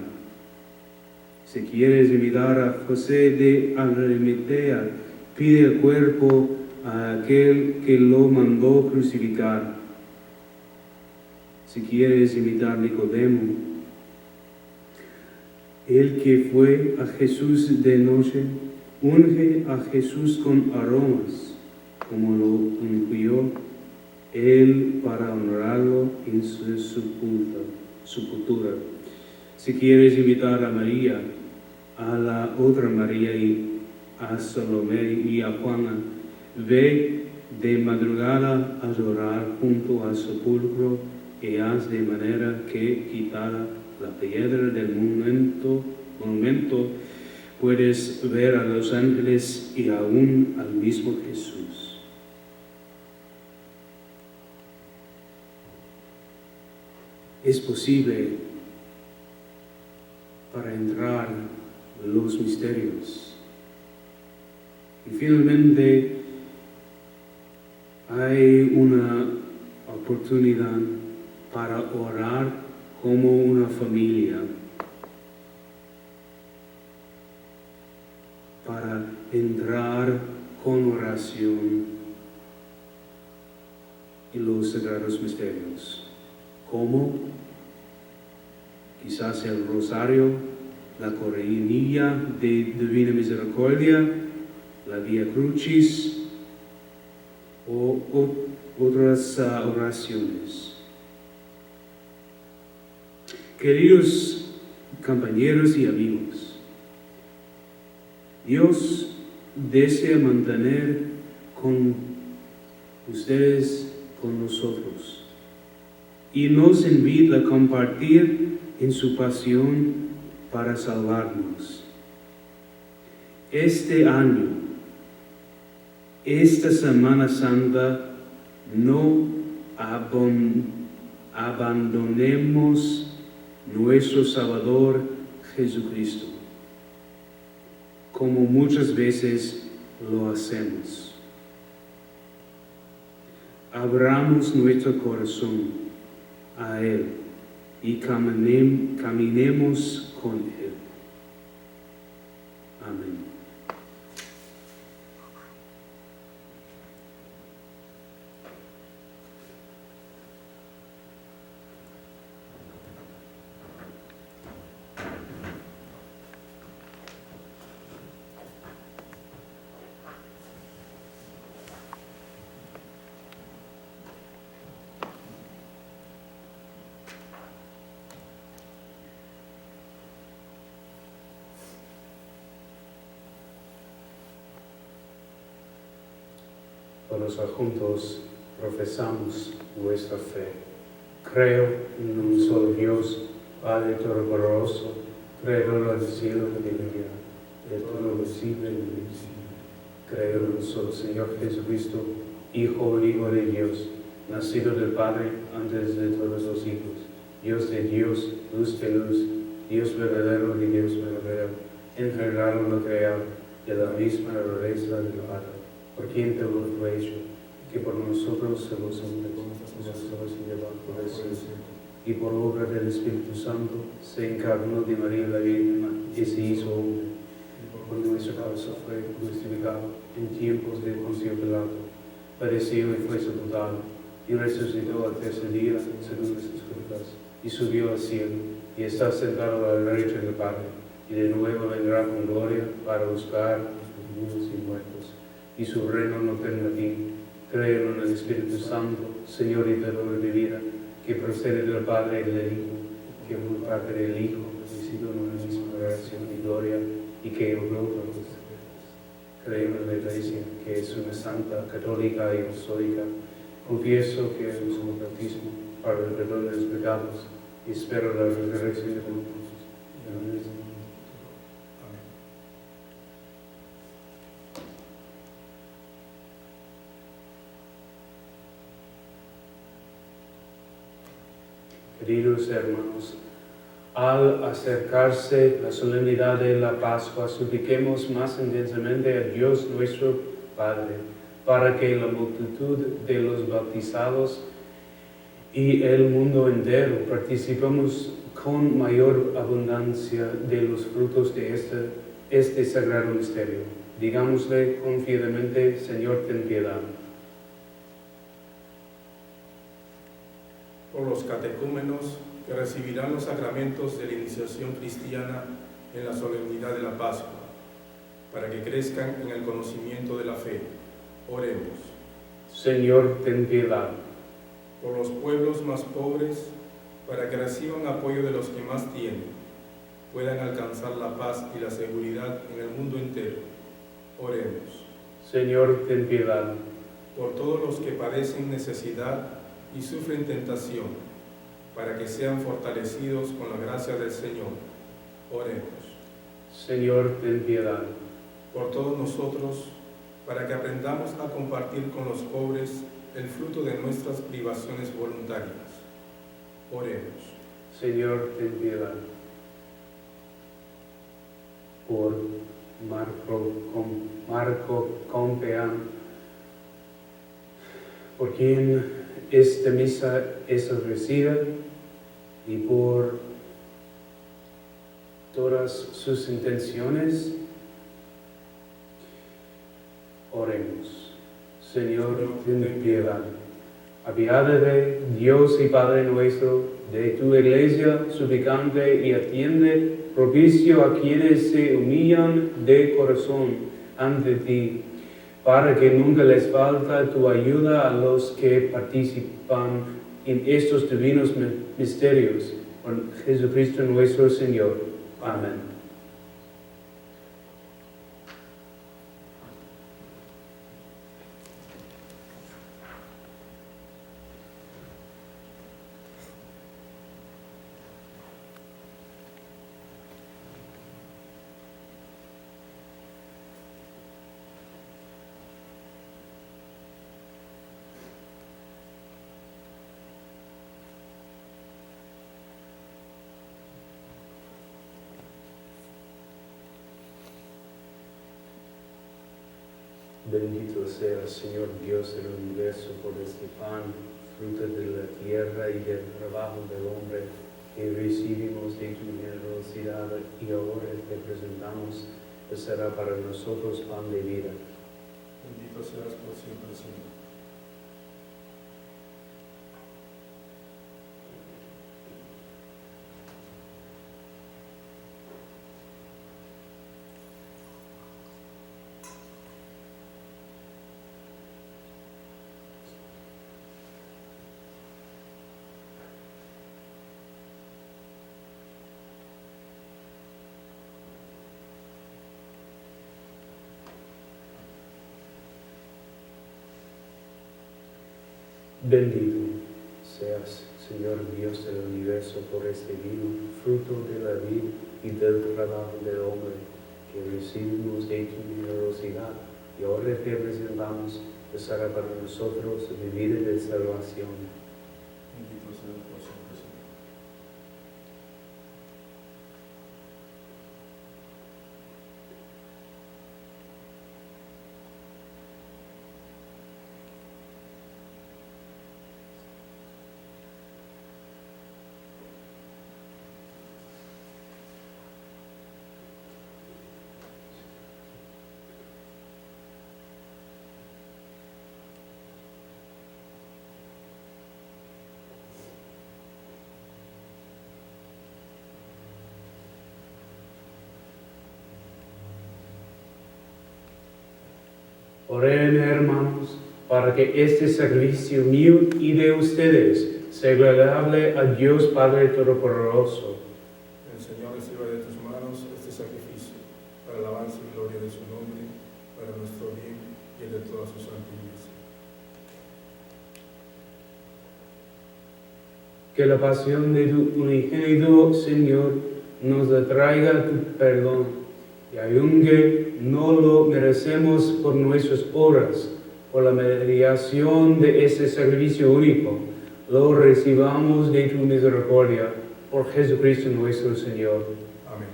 Si quieres imitar a José de Arimatea, pide el cuerpo a aquel que lo mandó crucificar. Si quieres imitar a Nicodemo, el que fue a Jesús de noche, unge a Jesús con aromas, como lo ungió él para honrarlo en su sepultura. Si quieres imitar a María, a la otra María y a Salomé y a Juana, ve de madrugada a llorar junto al sepulcro y haz de manera que quitada la piedra del monumento, puedes ver a los ángeles y aún al mismo Jesús. Es posible para entrar en los misterios. Y finalmente hay una oportunidad para orar como una familia, para entrar con oración en los sagrados misterios. ¿Cómo? Quizás el rosario, la coronilla de Divina Misericordia, la Vía Crucis o otras oraciones. Queridos compañeros y amigos, Dios desea mantener con ustedes con nosotros, y nos invita a compartir en su pasión para salvarnos. Este año, esta Semana Santa, no abandonemos nuestro Salvador Jesucristo, como muchas veces lo hacemos. Abramos nuestro corazón a Él y caminemos con Él. Amén. Todos juntos profesamos nuestra fe. Creo en un solo Dios, Padre Todopoderoso, Creador del cielo y de la tierra, de todo lo visible y lo invisible. Creo en un solo Señor Jesucristo, Hijo único de Dios, nacido del Padre antes de todos los siglos, Dios de Dios, luz de luz, Dios verdadero de Dios verdadero, encarnado en lo creado, de la misma naturaleza del Padre, por quien todo fue hecho, que por nosotros se los hombres, nosotros y debajo del cielo, y por obra del Espíritu Santo, se encarnó de María la Virgen y se hizo hombre. Por nuestra causa fue crucificado en tiempos de Poncio Pilato, padeció y fue sepultado, y resucitó al tercer día, según las Escrituras, y subió al cielo, y está sentado a la derecha del Padre, y de nuevo vendrá con gloria para buscar a los vivos y muertos, y su reino no tendrá fin. Creo en el Espíritu Santo, Señor y dador de vida, que procede del Padre y del Hijo, que por parte del Hijo, recibido en la misma gracia y gloria, y que obró por los secretos. Creo en la Iglesia, que es una santa, católica y apostólica. Confieso que es un bautismo para el perdón de los pecados, y espero la resurrección de los muertos. Amén. Queridos hermanos, al acercarse la solemnidad de la Pascua, supliquemos más intensamente a Dios nuestro Padre, para que la multitud de los bautizados y el mundo entero participemos con mayor abundancia de los frutos de este sagrado misterio. Digámosle confiadamente: Señor, ten piedad. Por los catecúmenos que recibirán los sacramentos de la iniciación cristiana en la solemnidad de la Pascua, para que crezcan en el conocimiento de la fe. Oremos. Señor, ten piedad. Por los pueblos más pobres, para que reciban apoyo de los que más tienen, puedan alcanzar la paz y la seguridad en el mundo entero. Oremos. Señor, ten piedad. Por todos los que padecen necesidad y sufren tentación, para que sean fortalecidos con la gracia del Señor. Oremos. Señor, ten piedad. Por todos nosotros, para que aprendamos a compartir con los pobres el fruto de nuestras privaciones voluntarias. Oremos. Señor, ten piedad. Por Marco Compeán, por quien esta misa es ofrecida, y por todas sus intenciones, oremos. Señor, ten piedad. Apiádate, Dios y Padre nuestro, de tu iglesia suplicante, y atiende propicio a quienes se humillan de corazón ante ti, para que nunca les falta tu ayuda a los que participan en estos divinos misterios. Por Jesucristo nuestro Señor. Amén. Bendito sea, Señor Dios del universo, por este pan, fruto de la tierra y del trabajo del hombre, que recibimos de tu generosidad y ahora te presentamos, que será para nosotros pan de vida. Bendito seas por siempre, Señor. Bendito seas, Señor Dios del universo, por este vino, fruto de la vida y del trabajo del hombre, que recibimos de tu generosidad, y ahora te presentamos, que será para nosotros vivir de salvación. Bendito seas por siempre, Señor. Oren, hermanos, para que este sacrificio mío y de ustedes sea agradable a Dios Padre Todopoderoso. El Señor reciba de tus manos este sacrificio, para alabanza y gloria de su nombre, para nuestro bien y el de toda su santa iglesia. Que la pasión de tu unigénito Señor nos atraiga tu perdón, y aunque no lo merecemos por nuestras obras, por la mediación de este sacrificio único, lo recibamos de tu misericordia, por Jesucristo nuestro Señor. Amén.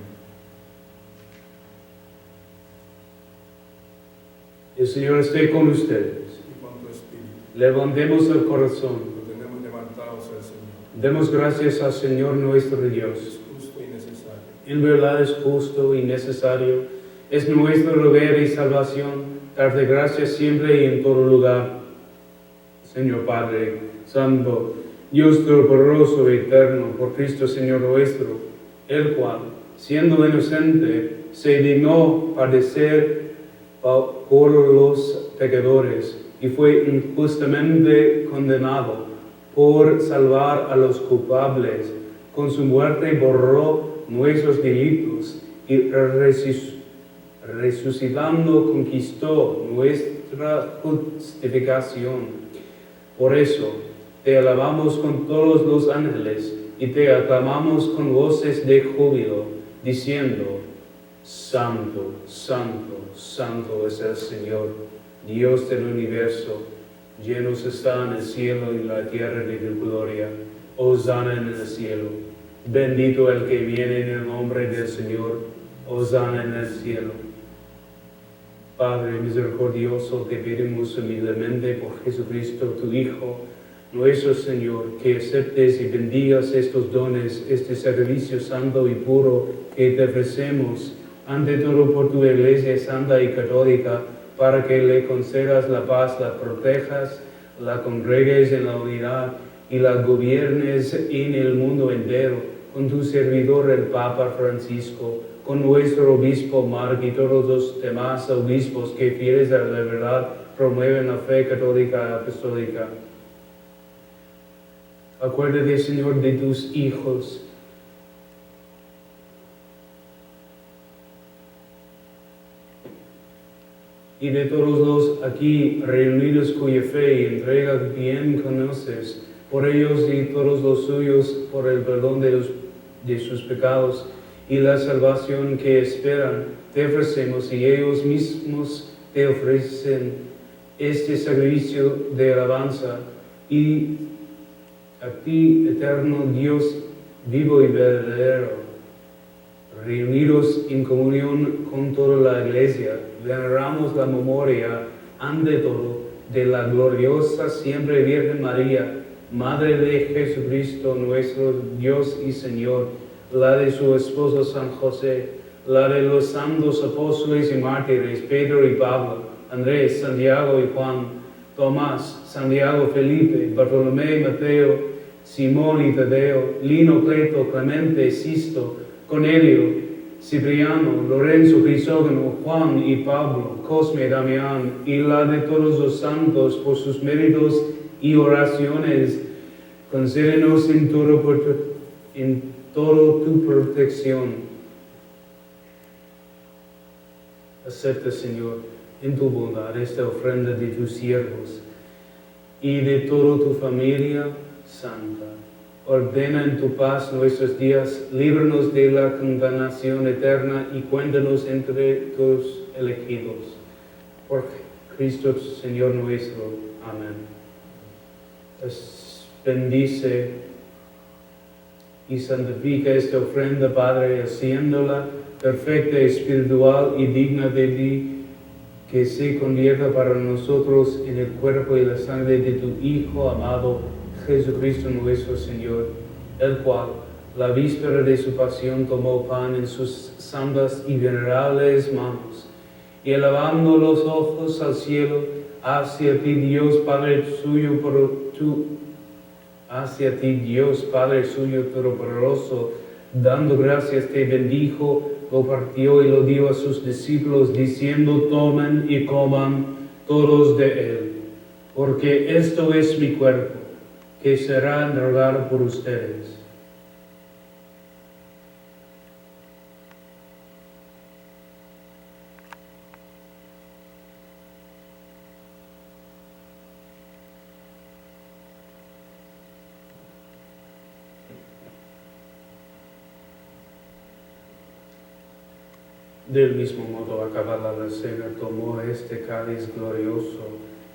El Señor esté con ustedes. Y con tu espíritu, Levantemos el corazón. lo tenemos levantados al Señor. Demos gracias al Señor nuestro Dios. Es justo y necesario. En verdad es justo y necesario, es nuestro deber y salvación, darte gracias siempre y en todo lugar. Señor Padre Santo, Dios Todopoderoso y Eterno, por Cristo Señor nuestro, el cual, siendo inocente, se dignó padecer por los pecadores y fue injustamente condenado por salvar a los culpables. Con su muerte borró nuestros delitos y resucitando conquistó nuestra justificación. Por eso te alabamos con todos los ángeles y te aclamamos con voces de júbilo, diciendo: Santo, Santo, Santo es el Señor, Dios del universo. Llenos están el cielo y la tierra de tu gloria. Hosana en el cielo. Bendito el que viene en el nombre del Señor. Hosana en el cielo. Padre misericordioso, te pedimos humildemente por Jesucristo, tu Hijo, nuestro Señor, que aceptes y bendigas estos dones, este servicio santo y puro que te ofrecemos, ante todo por tu Iglesia santa y católica, para que le concedas la paz, la protejas, la congregues en la unidad y la gobiernes en el mundo entero, con tu servidor el Papa Francisco, con nuestro obispo Marc y todos los demás obispos que fieles a la verdad promueven la fe católica apostólica. Acuérdate, Señor, de tus hijos. Y de todos los aquí reunidos cuya fe y entrega bien conoces, por ellos y todos los suyos, por el perdón de sus pecados y la salvación que esperan, te ofrecemos y ellos mismos te ofrecen este sacrificio de alabanza, y a ti, eterno Dios, vivo y verdadero, reunidos en comunión con toda la Iglesia, veneramos la memoria ante todo, de la gloriosa siempre Virgen María, Madre de Jesucristo, nuestro Dios y Señor, la de su esposo San José, la de los santos apóstoles y mártires, Pedro y Pablo, Andrés, Santiago y Juan, Tomás, Santiago, Felipe, Bartolomé, Mateo, Simón y Tadeo, Lino, Cleto, Clemente, Sisto, Cornelio, Cipriano, Lorenzo, Crisógono, Juan y Pablo, Cosme, Damián, y la de todos los santos por sus méritos y oraciones, concédenos en todo tu protección. Acepta, Señor, en tu bondad esta ofrenda de tus siervos y de toda tu familia santa. Ordena en tu paz nuestros días, líbranos de la condenación eterna y cuéntanos entre tus elegidos. Por Cristo Señor nuestro. Amén. Bendice y santifica esta ofrenda, Padre, haciéndola perfecta, espiritual y digna de ti, que se convierta para nosotros en el cuerpo y la sangre de tu Hijo amado, Jesucristo nuestro Señor, el cual, la víspera de su pasión, tomó pan en sus santas y venerables manos, y elevando los ojos al cielo, hacia ti Dios Padre suyo todopoderoso, dando gracias te bendijo, lo partió y lo dio a sus discípulos, diciendo: tomen y coman todos de él, porque esto es mi cuerpo, que será entregado por ustedes. Del mismo modo, acabada la cena, tomó este cáliz glorioso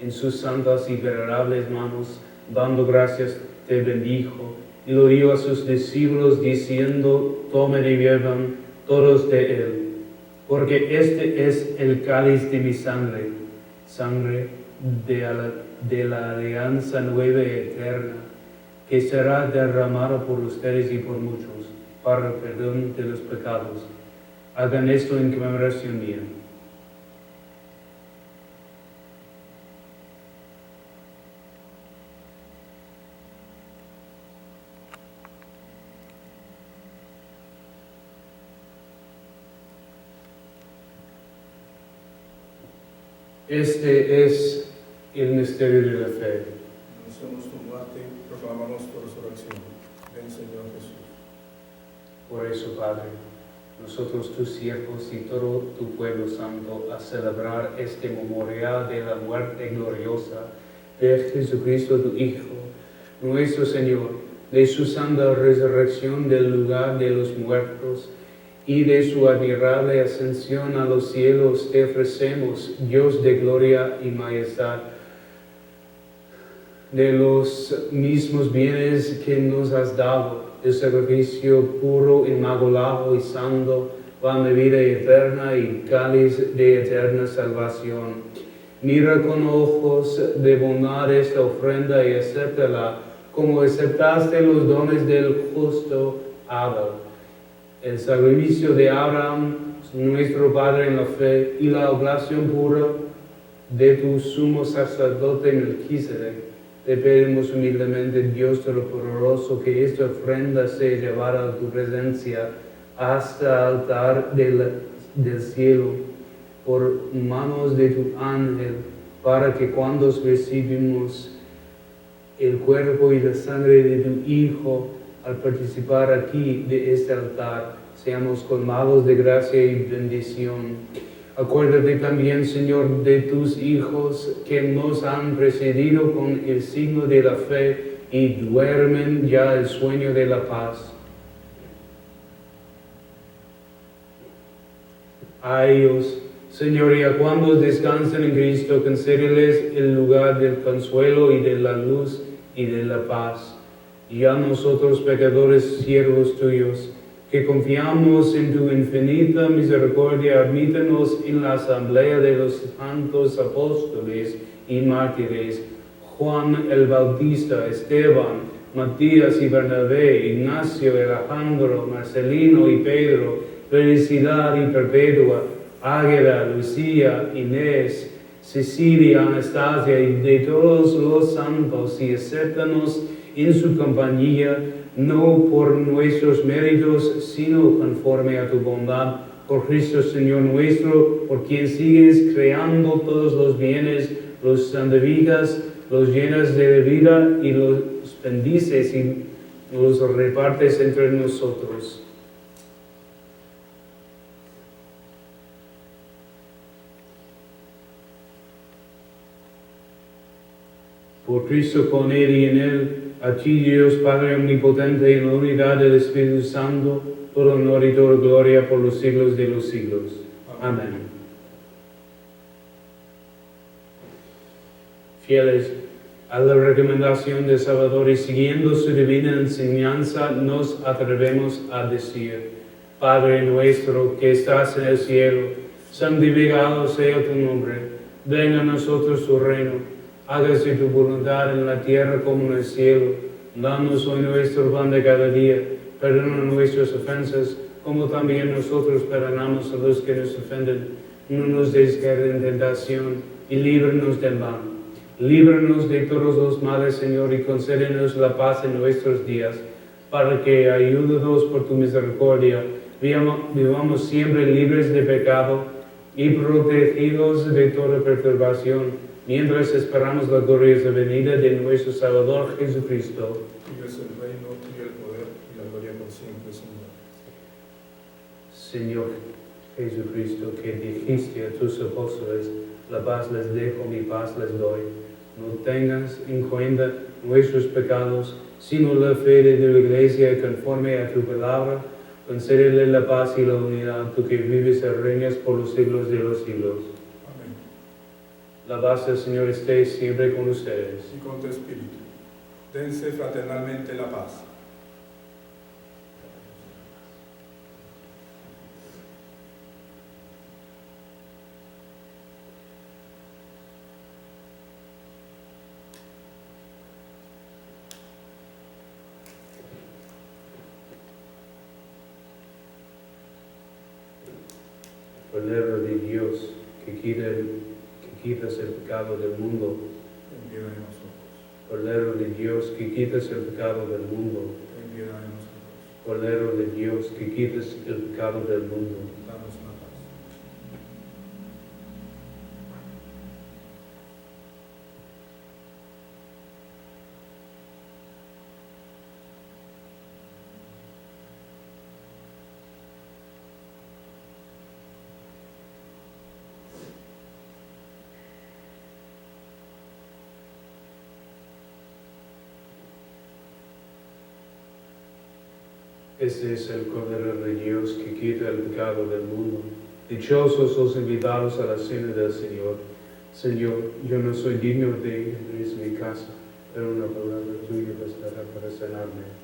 en sus santas y venerables manos, dando gracias te bendijo, y lo dio a sus discípulos, diciendo: tomen y beban todos de él, porque este es el cáliz de mi sangre, sangre de la alianza nueva y eterna, que será derramada por ustedes y por muchos, para el perdón de los pecados. Hagan esto en conmemoración mía. Este es el misterio de la fe. Anunciamos tu muerte, proclamamos tu resurrección. Ven, Señor Jesús. Por eso, Padre, nosotros tus siervos y todo tu pueblo santo, a celebrar este memorial de la muerte gloriosa de Jesucristo tu Hijo, nuestro Señor, de su santa resurrección del lugar de los muertos y de su admirable ascensión a los cielos, te ofrecemos, Dios de gloria y majestad, de los mismos bienes que nos has dado, el sacrificio puro, inmaculado y santo, pan de vida eterna y cáliz de eterna salvación. Mira con ojos de bondad esta ofrenda y acéptala, como aceptaste los dones del justo Abel, el sacrificio de Abraham, nuestro Padre en la fe, y la oblación pura de tu sumo sacerdote Melquisedec. Te pedimos humildemente, Dios Todopoderoso, que esta ofrenda sea llevada a tu presencia hasta el altar del cielo por manos de tu ángel, para que cuando recibimos el cuerpo y la sangre de tu Hijo, al participar aquí de este altar, seamos colmados de gracia y bendición. Acuérdate también, Señor, de tus hijos que nos han precedido con el signo de la fe y duermen ya el sueño de la paz. A ellos, Señor, y a cuantos descansan en Cristo, concédeles el lugar del consuelo y de la luz y de la paz. Y a nosotros, pecadores, siervos tuyos, que confiamos en tu infinita misericordia, admítenos en la asamblea de los santos apóstoles y mártires, Juan el Bautista, Esteban, Matías y Bernabé, Ignacio, Alejandro, Marcelino y Pedro, Felicidad y Perpetua, Águeda, Lucía, Inés, Cecilia, Anastasia y de todos los santos, y acéptanos en su compañía, no por nuestros méritos, sino conforme a tu bondad, por Cristo Señor nuestro, por quien sigues creando todos los bienes, los santificas, los llenas de vida y los bendices y los repartes entre nosotros. Por Cristo, con Él y en Él, a ti Dios Padre Omnipotente, en la unidad del Espíritu Santo, todo honor y toda gloria por los siglos de los siglos. Amén. Fieles a la recomendación de Salvador y siguiendo su divina enseñanza, nos atrevemos a decir: Padre nuestro que estás en el cielo, santificado sea tu nombre, venga a nosotros tu reino. Hágase tu voluntad en la tierra como en el cielo. Danos hoy nuestro pan de cada día. Perdona nuestras ofensas, como también nosotros perdonamos a los que nos ofenden. No nos des caer en tentación, y líbranos del mal. Líbranos de todos los males, Señor, y concédenos la paz en nuestros días, para que, ayúdanos por tu misericordia, vivamos siempre libres de pecado y protegidos de toda perturbación, mientras esperamos la gloriosa venida de nuestro Salvador Jesucristo. Tuyo es el reino, tuyo el poder y la gloria por siempre, Señor. Señor Jesucristo, que dijiste a tus apóstoles: la paz les dejo, mi paz les doy. No tengas en cuenta nuestros pecados, sino la fe de tu iglesia, conforme a tu palabra. Concédele la paz y la unidad, tú que vives y reinas por los siglos de los siglos. La paz del Señor esté siempre con ustedes. Y con tu espíritu. Dense fraternalmente la paz. Cordero de Dios, que quitas el pecado del mundo. Ten piedad de nosotros. Cordero de Dios, que quitas el pecado del mundo. Ten piedad de nosotros. Cordero de Dios, que quitas el pecado del mundo. Danos la paz. Este es el Cordero de Dios que quita el pecado del mundo. Dichosos los invitados a la cena del Señor. Señor, yo no soy digno de ir a mi casa, pero una palabra tuya bastará para sanarme.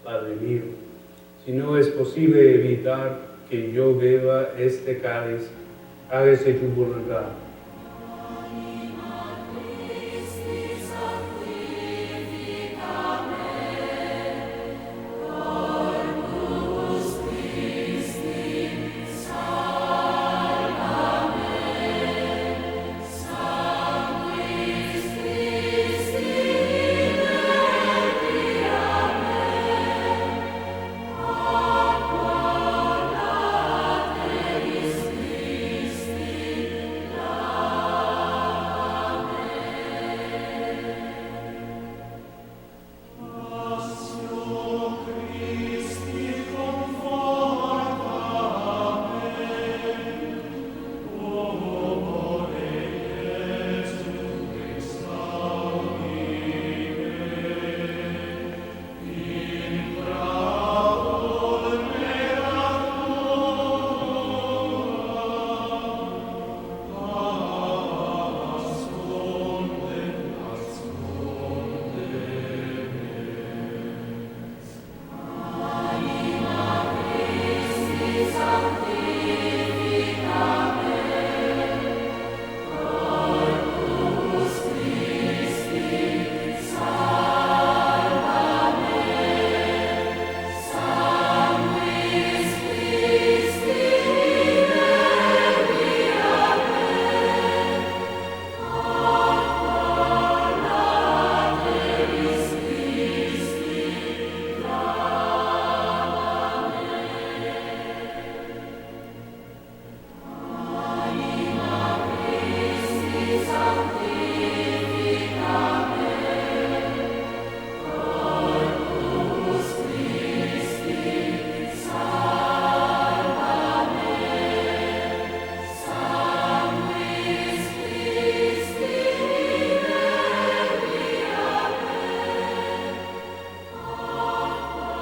Padre mío, si no es posible evitar que yo beba este cáliz, hágase tu voluntad.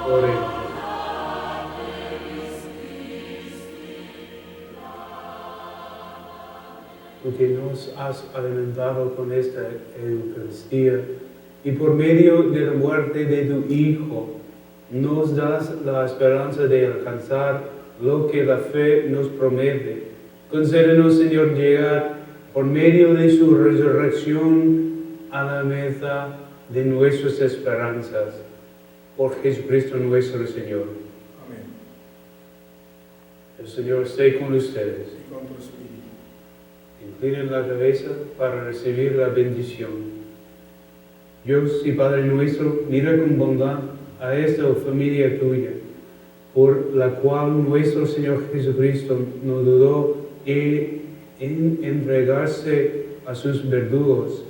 Oremos. Tú que nos has alimentado con esta Eucaristía y por medio de la muerte de tu Hijo nos das la esperanza de alcanzar lo que la fe nos promete. Concédenos, Señor, llegar por medio de su resurrección a la meta de nuestras esperanzas. Por Jesucristo nuestro Señor. Amén. El Señor esté con ustedes. Y con tu espíritu. Inclinen la cabeza para recibir la bendición. Dios y Padre nuestro, mira con bondad a esta familia tuya, por la cual nuestro Señor Jesucristo no dudó en entregarse a sus verdugos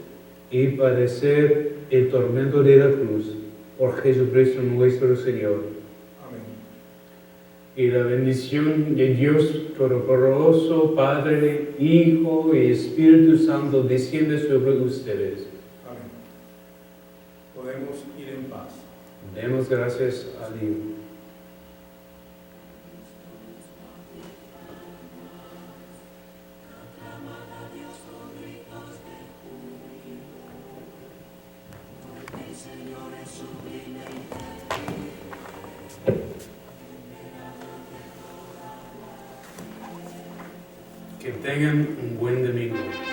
y padecer el tormento de la cruz, por Jesucristo nuestro Señor. Amén. Y la bendición de Dios Todopoderoso, Padre, Hijo y Espíritu Santo, desciende sobre ustedes. Amén. Podemos ir en paz. Demos gracias a Dios. Que tengan un buen domingo.